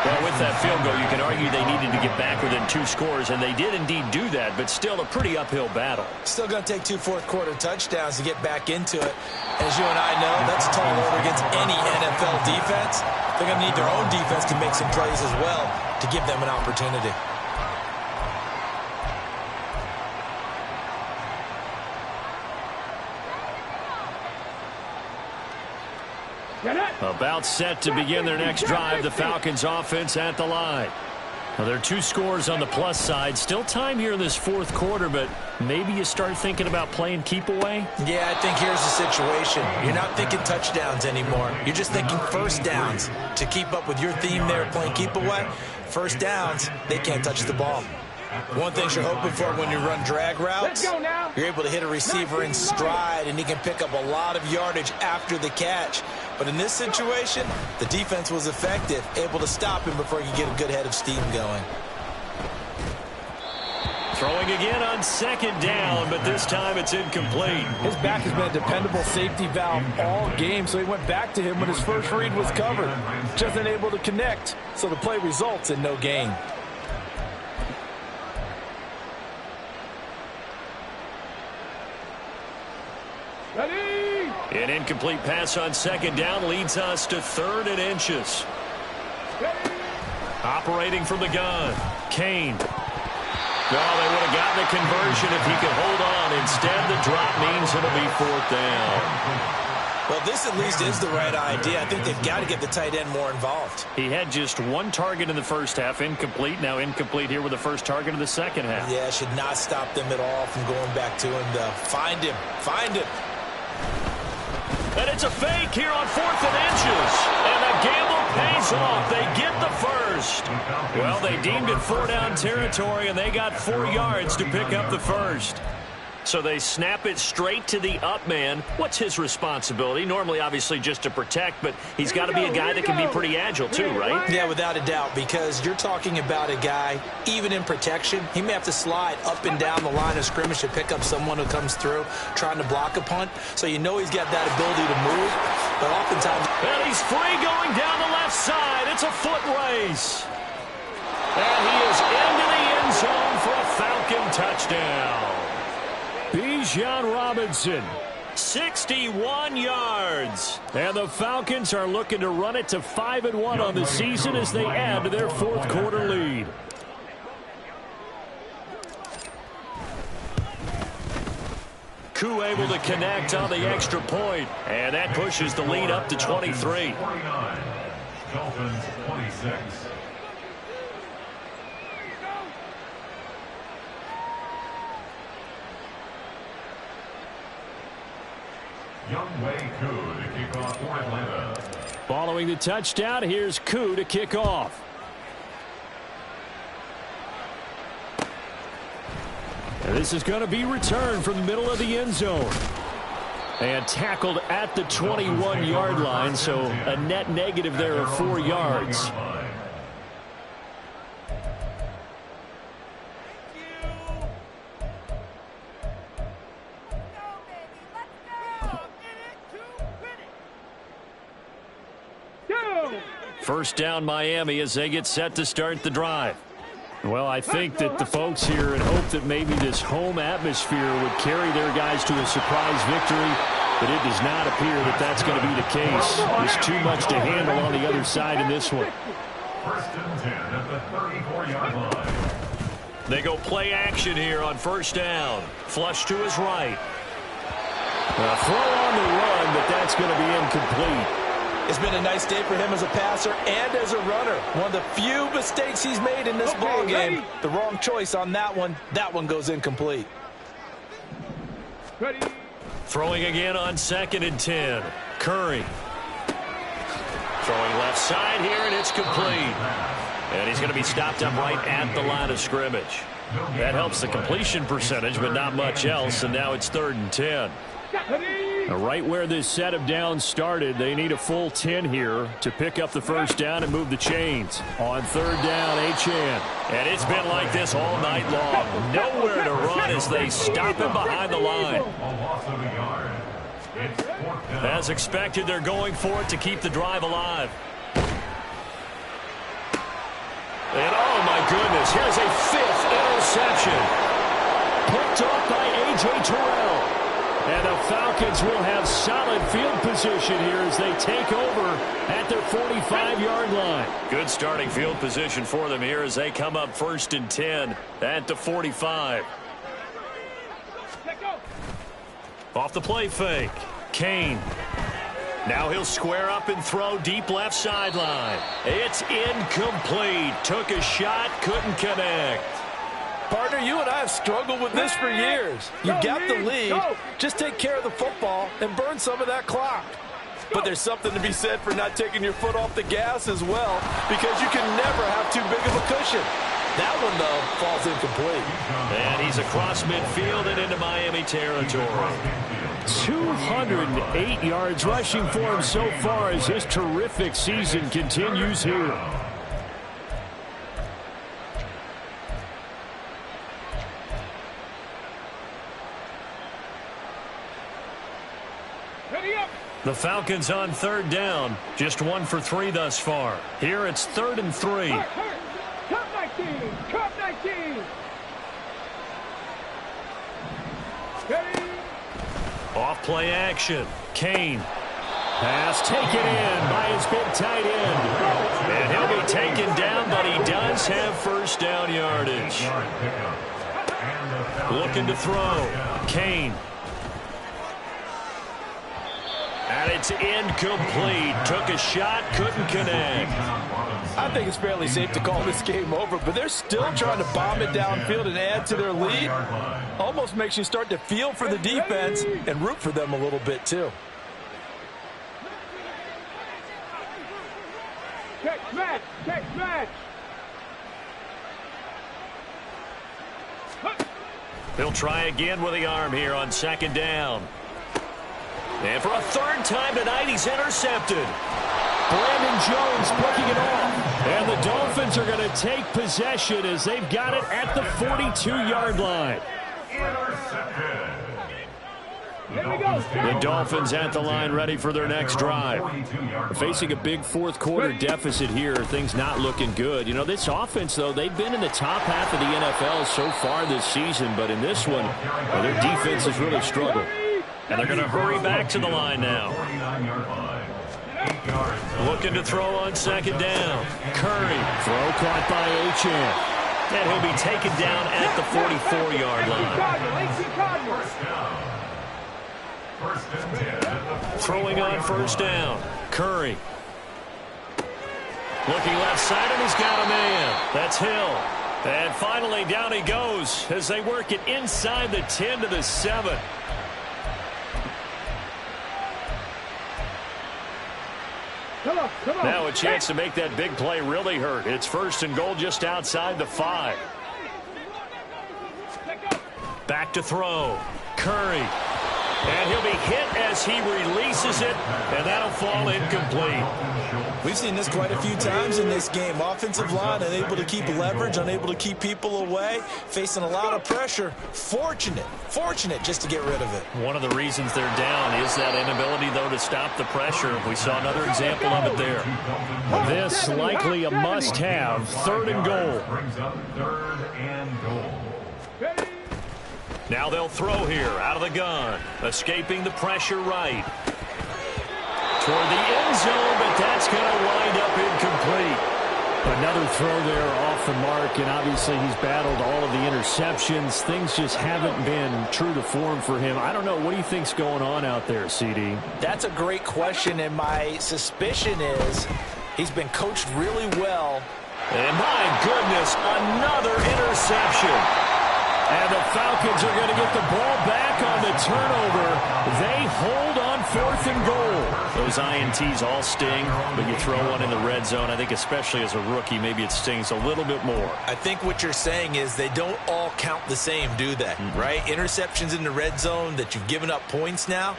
Well, with that field goal, you can argue they needed to get back within 2 scores, and they did indeed do that, but still a pretty uphill battle. Still going to take 2 fourth-quarter touchdowns to get back into it. As you and I know, that's a tall order against any NFL defense. They're going to need their own defense to make some plays as well to give them an opportunity. About set to begin their next drive, the Falcons offense at the line. Well, there are 2 scores on the plus side. Still time here in this 4th quarter, but maybe you start thinking about playing keep away? Yeah, I think here's the situation. You're not thinking touchdowns anymore. You're just thinking first downs. To keep up with your theme there, playing keep away, first downs, they can't touch the ball. One thing you're hoping for when you run drag routes, you're able to hit a receiver in stride, and he can pick up a lot of yardage after the catch. But in this situation, the defense was effective, able to stop him before he could get a good head of steam going. Throwing again on 2nd down, but this time it's incomplete. His back has been a dependable safety valve all game, so he went back to him when his first read was covered. Just unable to connect, so the play results in no gain. An incomplete pass on 2nd down leads us to 3rd and inches. Operating from the gun, Kane. Oh, they would have gotten a conversion if he could hold on. Instead, the drop means it'll be 4th down. Well, this at least is the right idea. I think they've got to get the tight end more involved. He had just 1 target in the first half, incomplete. Now incomplete here with the first target of the second half. Yeah, should not stop them at all from going back to him, though. Find him. Find him. And it's a fake here on 4th and inches. And the gamble pays off. They get the first. Well, they deemed it 4-down territory, and they got 4 yards to pick up the first. So they snap it straight to the up man. What's his responsibility? Normally, obviously, just to protect, but he's got to be a guy that can be pretty agile too, right? Yeah, without a doubt, because you're talking about a guy, even in protection, he may have to slide up and down the line of scrimmage to pick up someone who comes through trying to block a punt. So you know he's got that ability to move, but oftentimes... And he's free going down the left side. It's a foot race. And he is into the end zone for a Falcon touchdown. Bijan Robinson, 61 yards. And the Falcons are looking to run it to 5-1 on the season as they add to their 4th quarter lead. Koo able to connect on the extra point, and that pushes the lead up to 23. 49. Dolphins 26. Younghoe Koo to kick off for Atlanta. Following the touchdown, here's Koo to kick off. And this is going to be returned from the middle of the end zone. And tackled at the 21-yard line, so a net negative there of 4 yards. First down Miami as they get set to start the drive. Well, I think that the folks here had hoped that maybe this home atmosphere would carry their guys to a surprise victory, but it does not appear that that's going to be the case. There's too much to handle on the other side in this one. First and 10 at the 34-yard line. They go play action here on first down. Flush to his right. A throw on the run, but that's going to be incomplete. It's been a nice day for him as a passer and as a runner. One of the few mistakes he's made in this ball game. The wrong choice on that one. That one goes incomplete. Ready. Throwing again on 2nd and 10. Curry. Throwing left side here, and it's complete. And he's going to be stopped up right at the line of scrimmage. That helps the completion percentage, but not much else, and now it's 3rd and 10. Right where this set of downs started, they need a full 10 here to pick up the first down and move the chains. On 3rd down, Achane. And it's been like this all night long. Nowhere to run as they stop him behind the line. As expected, they're going for it to keep the drive alive. And oh my goodness, here's a 5th interception. Picked off by A.J. Terrell. And the Falcons will have solid field position here as they take over at their 45-yard line. Good starting field position for them here as they come up 1st and 10 at the 45. Off the play fake. Kane. Now he'll square up and throw deep left sideline. It's incomplete. Took a shot, couldn't connect. Partner, you and I have struggled with this for years. You got the lead. Just take care of the football and burn some of that clock. But there's something to be said for not taking your foot off the gas as well, because you can never have too big of a cushion. That one, though, falls incomplete. And he's across midfield and into Miami territory. 208 yards rushing for him so far as his terrific season continues here. The Falcons on 3rd down. Just 1 for 3 thus far. Here it's 3rd and 3. Cup 19. Cup 19. Ready. Off play action. Kane. Pass taken in by his big tight end. And he'll be taken down, but he does have first down yardage. Looking to throw. Kane. And it's incomplete. Took a shot, couldn't connect. I think it's fairly safe to call this game over, but they're still trying to bomb it downfield and add to their lead. Almost makes you start to feel for the defense and root for them a little bit, too. Check match. Check match. He'll try again with the arm here on 2nd down. And for a 3rd time tonight, he's intercepted. Brandon Jones picking it off. And the Dolphins are going to take possession as they've got it at the 42-yard line. The Dolphins at the line ready for their next drive. Facing a big 4th quarter deficit here. Things not looking good. You know, this offense, though, they've been in the top half of the NFL so far this season. But in this one, well, their defense has really struggled. And they're going to hurry back to the line now. Looking to throw on 2nd down. Curry. Throw caught by Achane. And he'll be taken down at the 44-yard line. Throwing on 1st down. Curry. Looking left side, and he's got a man. That's Hill. And finally, down he goes as they work it inside the 10 to the 7. Now a chance to make that big play really hurt. It's 1st and goal just outside the 5. Back to throw. Curry. And he'll be hit as he releases it, and that'll fall incomplete. We've seen this quite a few times in this game. Offensive line unable to keep leverage, unable to keep people away, facing a lot of pressure. Fortunate just to get rid of it. One of the reasons they're down is that inability, though, to stop the pressure. We saw another example of it there. This likely a must-have. 3rd and goal. Brings up 3rd and goal. Now they'll throw here out of the gun. Escaping the pressure right. Toward the end zone, but that's going to wind up incomplete. Another throw there off the mark, and obviously he's battled all of the interceptions. Things just haven't been true to form for him. I don't know. What do you think's going on out there, CD? That's a great question, and my suspicion is he's been coached really well. And my goodness, another interception. And the Falcons are going to get the ball back on the turnover. They hold on 4th and goal. Those INTs all sting, but you throw one in the red zone. I think especially as a rookie, maybe it stings a little bit more. I think what you're saying is they don't all count the same, do they? Right? Interceptions in the red zone that you've given up points now,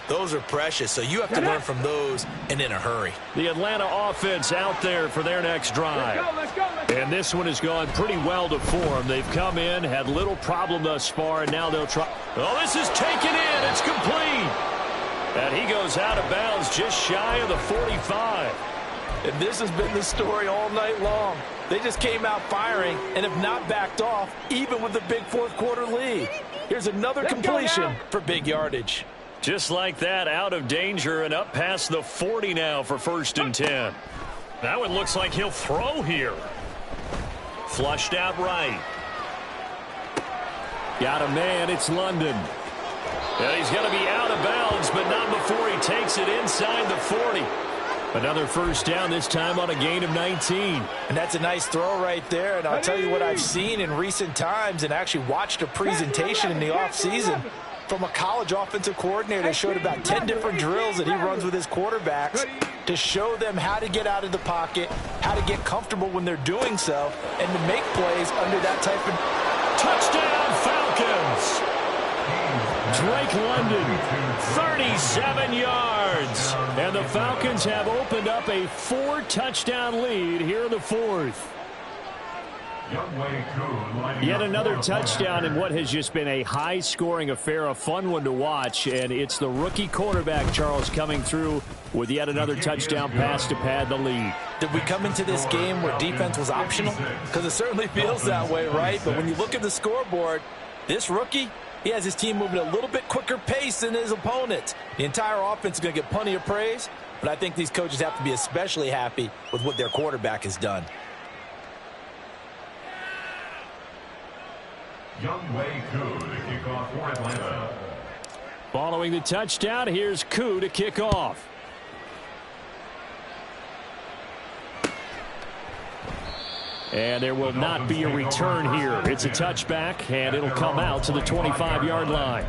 those are precious. So you have to learn from those and in a hurry. The Atlanta offense out there for their next drive. Let's go. And this one has gone pretty well to form. They've come in, had little problem thus far, and now they'll try. Oh, this is taken in. It's complete. And he goes out of bounds just shy of the 45. And this has been the story all night long. They just came out firing and have not backed off, even with the big fourth-quarter lead. Here's another completion for big yardage. Just like that, out of danger and up past the 40 now for 1st and 10. That one looks like he'll throw here. Flushed out right. Got a man. It's London. And he's going to be out of bounds, but not before he takes it inside the 40. Another first down, this time on a gain of 19. And that's a nice throw right there. And I'll tell you what I've seen in recent times and actually watched a presentation in the offseason from a college offensive coordinator that showed about 10 different drills that he runs with his quarterbacks to show them how to get out of the pocket, how to get comfortable when they're doing so, and to make plays under that type of... Touchdown, Falcons! Drake London, 37 yards. And the Falcons have opened up a 4-touchdown lead here in the 4th. Yet another touchdown in what has just been a high-scoring affair, a fun one to watch, and it's the rookie quarterback, Charles, coming through with yet another touchdown pass to pad the lead. Did we come into this game where defense was optional? Because it certainly feels that way, right? But when you look at the scoreboard, this rookie, he has his team moving at a little bit quicker pace than his opponents. The entire offense is going to get plenty of praise, but I think these coaches have to be especially happy with what their quarterback has done. Younghoe Koo to kick off for Atlanta. Following the touchdown, here's Koo to kick off. And there will not be a return here. It's a touchback, and it'll come out to the 25-yard line.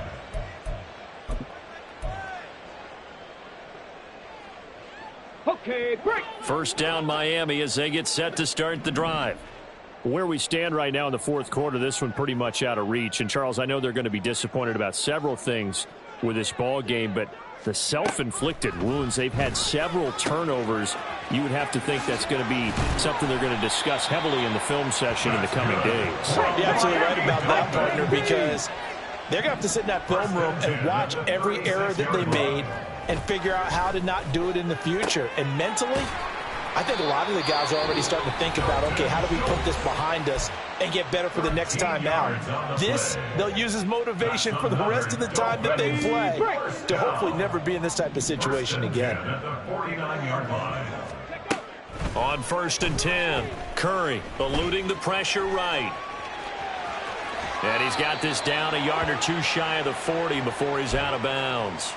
Okay, break. First down, Miami, as they get set to start the drive. Where we stand right now in the 4th quarter, this one pretty much out of reach. And, Charles, I know they're going to be disappointed about several things with this ball game, but the self-inflicted wounds, they've had several turnovers. You would have to think that's going to be something they're going to discuss heavily in the film session in the coming days. You're absolutely right about that, partner, because they're going to have to sit in that film room and watch every error that they made and figure out how to not do it in the future. And mentally, I think a lot of the guys are already starting to think about, okay, how do we put this behind us and get better for the next time out? This, they'll use as motivation for the rest of the time that they play to hopefully never be in this type of situation again. On 1st and 10, Curry eluding the pressure right. And he's got this down a yard or two shy of the 40 before he's out of bounds.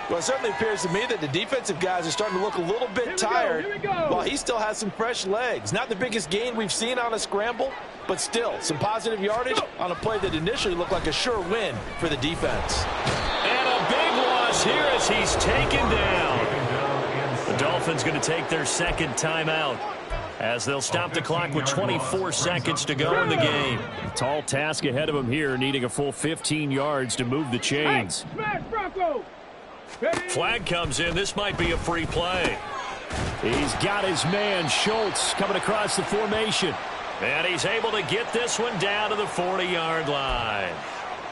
Well, it certainly appears to me that the defensive guys are starting to look a little bit tired while he still has some fresh legs. Not the biggest gain we've seen on a scramble, but still some positive yardage on a play that initially looked like a sure win for the defense. And a big loss here as he's taken down. The Dolphins going to take their second timeout as they'll stop the clock with 24 seconds to go in the game. A tall task ahead of him here, needing a full 15 yards to move the chains. Smash Bronco. Flag comes in. This might be a free play. He's got his man, Schultz, coming across the formation. And he's able to get this one down to the 40-yard line.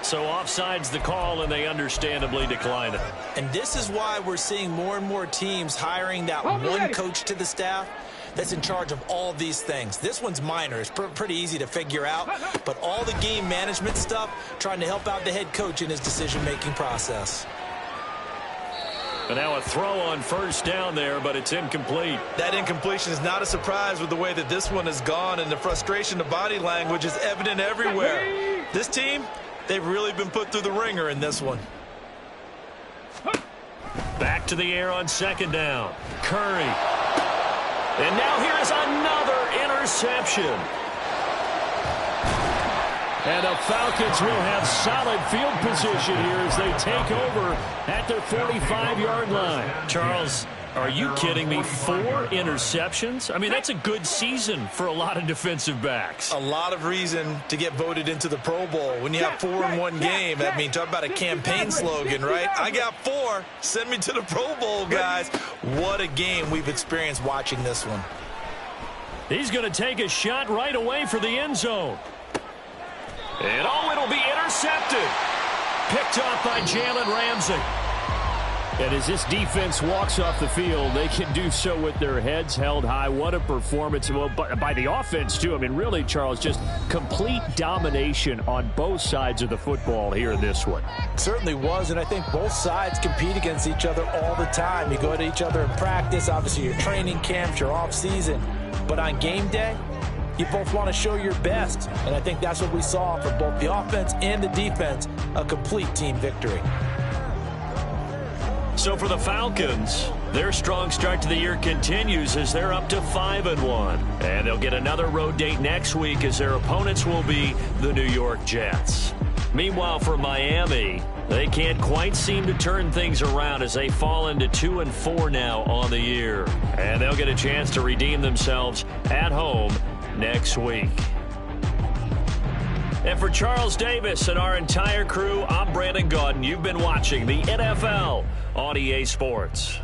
So offside's the call, and they understandably decline it. And this is why we're seeing more and more teams hiring that one coach to the staff that's in charge of all these things. This one's minor. It's pretty easy to figure out. But all the game management stuff, trying to help out the head coach in his decision-making process. And now a throw on first down there, but it's incomplete. That incompletion is not a surprise with the way that this one has gone, and the frustration, the body language is evident everywhere. This team, they've really been put through the ringer in this one. Back to the air on second down. Curry. And now here is another interception. And the Falcons will have solid field position here as they take over at their 45-yard line. Charles, are you kidding me? 4 interceptions? I mean, that's a good season for a lot of defensive backs. A lot of reason to get voted into the Pro Bowl. When you have 4 in one game, I mean, talk about a campaign slogan, right? I got 4. Send me to the Pro Bowl, guys. What a game we've experienced watching this one. He's going to take a shot right away for the end zone. And it'll be intercepted. Picked off by Jalen Ramsey. And as this defense walks off the field, they can do so with their heads held high. What a performance by the offense, too. I mean, really, Charles, just complete domination on both sides of the football here in this one. Certainly was, and I think both sides compete against each other all the time. You go to each other in practice, obviously your training camps, your off-season. But on game day, you both want to show your best, and I think that's what we saw for both the offense and the defense, a complete team victory. So for the Falcons, their strong start to the year continues as they're up to 5-1. And they'll get another road date next week as their opponents will be the New York Jets. Meanwhile, for Miami, they can't quite seem to turn things around as they fall into 2-4 now on the year. And they'll get a chance to redeem themselves at home next week. And for Charles Davis and our entire crew, I'm Brandon Gaudin. You've been watching the NFL on EA Sports.